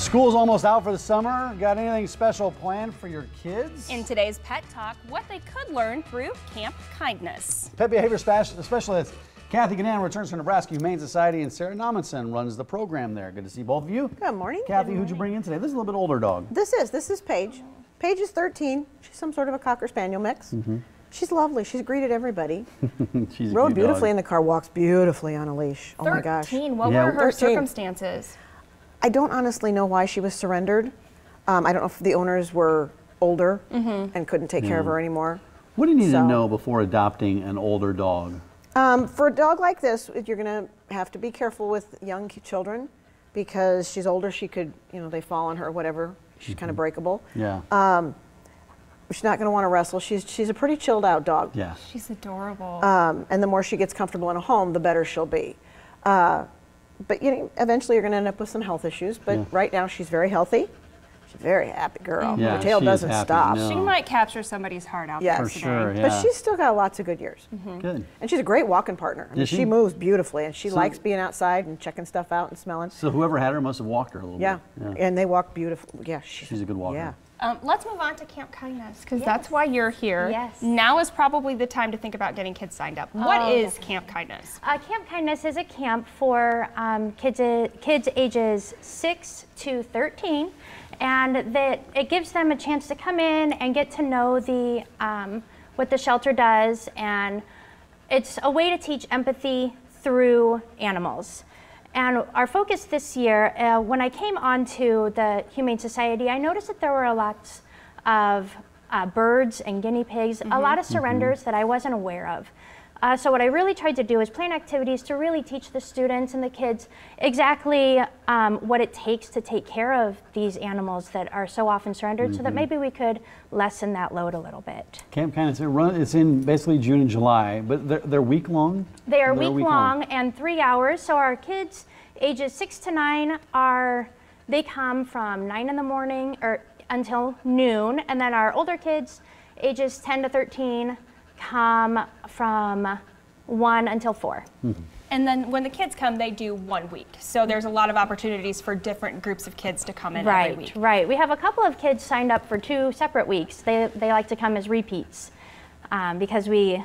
School's almost out for the summer. Got anything special planned for your kids? In today's Pet Talk, what they could learn through Camp Kindness. Pet behavior specialist Cathy Guinane returns from Nebraska Humane Society, and Sarah Nommesen runs the program there. Good to see both of you. Good morning. Cathy, who'd you bring in today? This is a little bit older dog. This is Paige. Paige is 13. She's some sort of a Cocker Spaniel mix. She's lovely. She's greeted everybody. She's Rode beautifully in the car, walks beautifully on a leash. Oh my gosh. 13. What were her circumstances? I don't honestly know why she was surrendered. I don't know if the owners were older and couldn't take care of her anymore. What do you need to know before adopting an older dog? For a dog like this, you're going to have to be careful with young children because she's older. She could, they fall on her or whatever. She's kind of breakable. Yeah. She's not going to want to wrestle. She's a pretty chilled out dog. Yeah. She's adorable. And the more she gets comfortable in a home, the better she'll be. But eventually you're going to end up with some health issues. But right now she's very healthy. She's a very happy girl. Yeah, her tail doesn't stop. She might capture somebody's heart out there for today. sure. Yeah. But she's still got lots of good years. Good. And she's a great walking partner. I mean, she moves beautifully, and she likes being outside and checking stuff out and smelling. So whoever had her must have walked her a little bit. Yeah, and they walk beautiful. Yeah, she's a good walker. Yeah. Let's move on to Camp Kindness, because that's why you're here. Yes. Now is probably the time to think about getting kids signed up. What is Camp Kindness? Camp Kindness is a camp for kids ages 6 to 13, and that it gives them a chance to come in and get to know the what the shelter does, and it's a way to teach empathy through animals. And our focus this year, when I came onto the Humane Society, I noticed that there were a lot of birds and guinea pigs, a lot of surrenders that I wasn't aware of. So what I really tried to do is plan activities to really teach the students and the kids exactly what it takes to take care of these animals that are so often surrendered, so that maybe we could lessen that load a little bit. Camp Kindness, it's in basically June and July, but they're week-long? They are week-long and 3 hours, so our kids ages 6 to 9 they come from 9 in the morning or until noon, and then our older kids ages 10 to 13 come from 1 until 4. And then when the kids come, they do 1 week. So there's a lot of opportunities for different groups of kids to come in every week. Right. We have a couple of kids signed up for 2 separate weeks. They like to come as repeats because we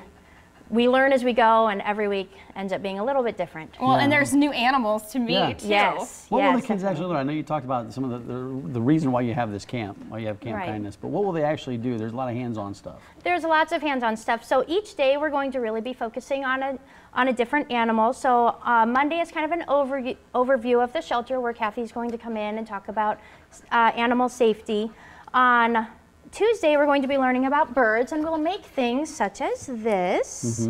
learn as we go, and every week ends up being a little bit different. Well, and there's new animals to meet, too. Yes. What will the kids actually learn? I know you talked about some of the reason why you have this camp, why you have Camp Kindness, but what will they actually do? There's a lot of hands-on stuff. There's lots of hands-on stuff. So each day we're going to really be focusing on a different animal. So Monday is kind of an overview of the shelter, where Cathy's going to come in and talk about animal safety. On Tuesday, we're going to be learning about birds, and we'll make things such as this.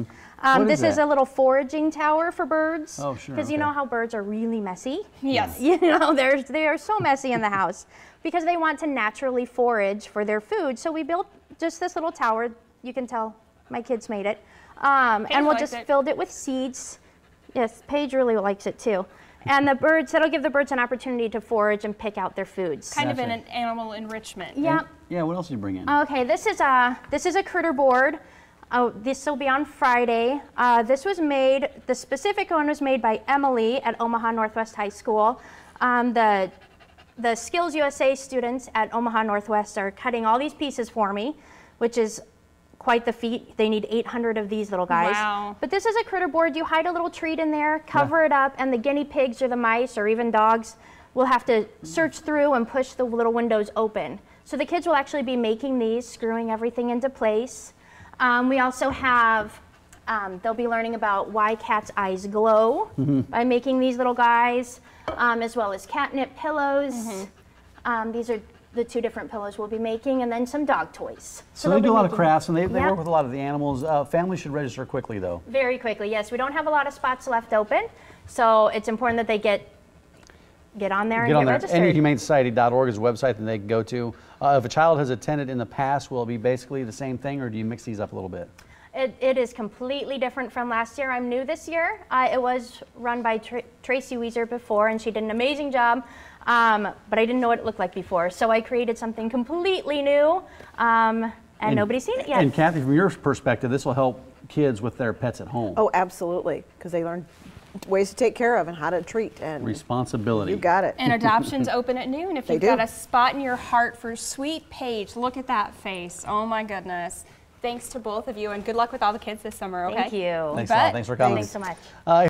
This is a little foraging tower for birds. Oh, sure. Because you know how birds are really messy? Yes. They are so messy in the house because they want to naturally forage for their food. So we built just this little tower. You can tell my kids made it. And we'll just filled it with seeds. Yes, Paige really likes it too. And the birds, that'll give the birds an opportunity to forage and pick out their foods. Kind of an animal enrichment. Yeah. Yeah, what else did you bring in? Okay, this is a critter board. This will be on Friday. This was made, the specific one was made by Emily at Omaha Northwest High School. The Skills USA students at Omaha Northwest are cutting all these pieces for me, which is quite the feat. They need 800 of these little guys. Wow. But this is a critter board. You hide a little treat in there, cover it up, and the guinea pigs or the mice or even dogs will have to search through and push the little windows open. So the kids will actually be making these, screwing everything into place. We also have, they'll be learning about why cats' eyes glow by making these little guys, as well as catnip pillows. These are the 2 different pillows we'll be making, and then some dog toys. So they do a lot of crafts, and they work with a lot of the animals. Families should register quickly, though. Very quickly, yes. We don't have a lot of spots left open, so it's important that they get on there and get registered. NHumaneSociety.org is a website that they can go to. If a child has attended in the past, will it be basically the same thing, or do you mix these up a little bit? It is completely different from last year. I'm new this year. It was run by Tracy Weiser before, and she did an amazing job. But I didn't know what it looked like before, so I created something completely new, and nobody's seen it yet. And Cathy, from your perspective, this will help kids with their pets at home. Oh, absolutely, because they learn ways to take care of and how to treat. And responsibility. you got it. And adoption's open at noon. If They you've do. got a spot in your heart for sweet Paige, look at that face. Oh my goodness. Thanks to both of you, and good luck with all the kids this summer, okay? Thank you. Thanks a lot. Thanks for coming. Thanks so much.